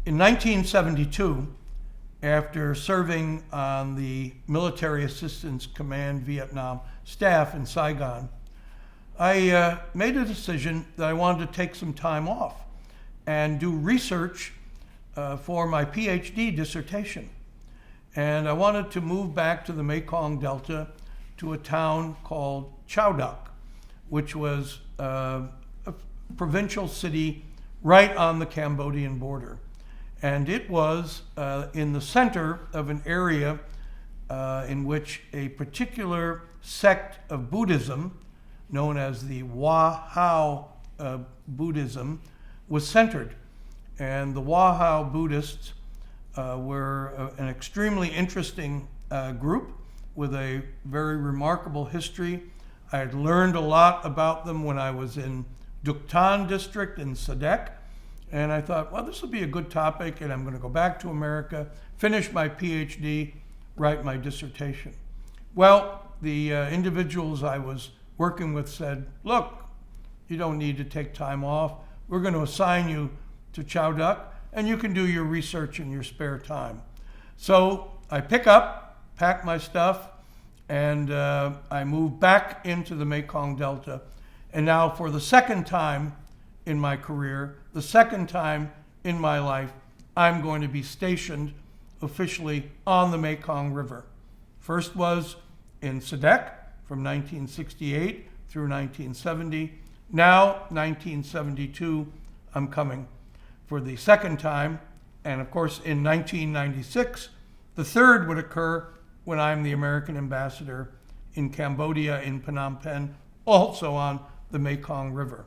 In 1972, after serving on the Military Assistance Command Vietnam staff in Saigon, I made a decision that I wanted to take some time off and do research for my PhD dissertation. And I wanted to move back to the Mekong Delta to a town called Chau Doc, which was a provincial city right on the Cambodian border. And it was in the center of an area in which a particular sect of Buddhism, known as the Hoa Hao Buddhism, was centered. And the Hoa Hao Buddhists were an extremely interesting group with a very remarkable history. I had learned a lot about them when I was in Duc Thanh district in Sa Dec, and I thought, well, this will be a good topic, and I'm going to go back to America, finish my PhD, write my dissertation. Well, the individuals I was working with said, look, you don't need to take time off. We're going to assign you to Chau Doc, and you can do your research in your spare time. So I pack my stuff, and I moved back into the Mekong Delta. And now for the second time in my career, the second time in my life, I'm going to be stationed officially on the Mekong River. First was in Sa Dec from 1968 through 1970. Now, 1972, I'm coming for the second time. And of course, in 1996, the third would occur when I'm the American ambassador in Cambodia, in Phnom Penh, also on the Mekong River.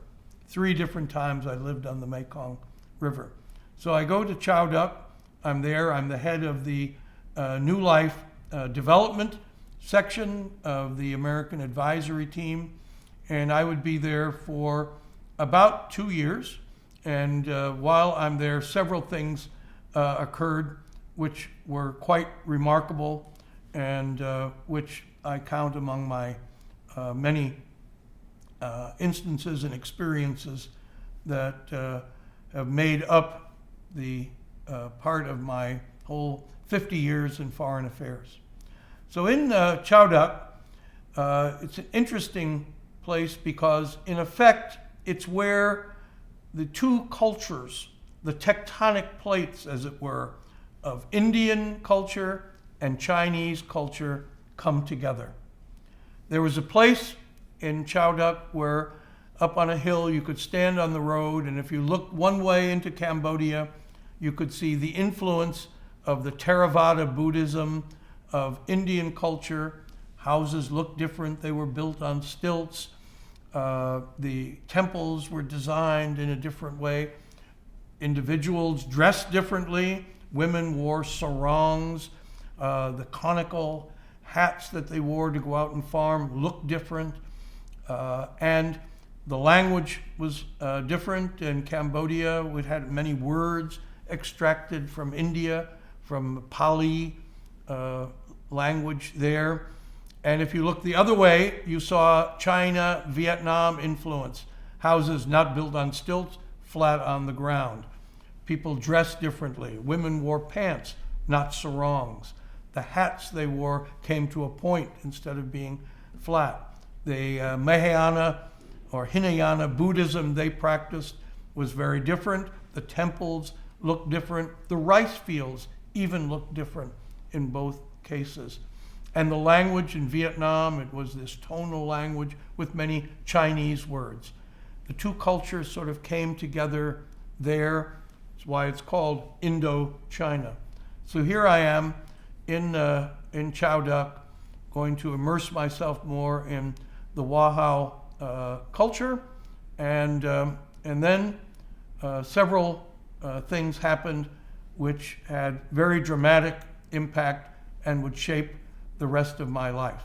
3 different times I lived on the Mekong River. So I go to Chau Doc. I'm there. I'm the head of the New Life Development section of the American Advisory Team. And I would be there for about 2 years. And while I'm there, several things occurred which were quite remarkable and which I count among my many instances and experiences that have made up the part of my whole 50 years in foreign affairs. So in Chau Doc, it's an interesting place because in effect, it's where the two cultures, the tectonic plates, as it were, of Indian culture and Chinese culture come together. There was a place in Chau Doc where up on a hill you could stand on the road, and if you looked one way into Cambodia, you could see the influence of the Theravada Buddhism, of Indian culture. Houses looked different. They were built on stilts. The temples were designed in a different way. Individuals dressed differently. Women wore sarongs. The conical hats that they wore to go out and farm looked different. And the language was different. In Cambodia, we had many words extracted from India, from Pali language there. And if you look the other way, you saw China, Vietnam influence. Houses not built on stilts, flat on the ground. People dressed differently. Women wore pants, not sarongs. The hats they wore came to a point instead of being flat. The Mahayana or Hinayana Buddhism they practiced was very different. The temples looked different. The rice fields even looked different in both cases. And the language in Vietnam, it was this tonal language with many Chinese words. The two cultures sort of came together there. That's why it's called Indo-China. So here I am in Chau Doc, going to immerse myself more in the Hoa Hao culture. And then several things happened which had very dramatic impact and would shape the rest of my life.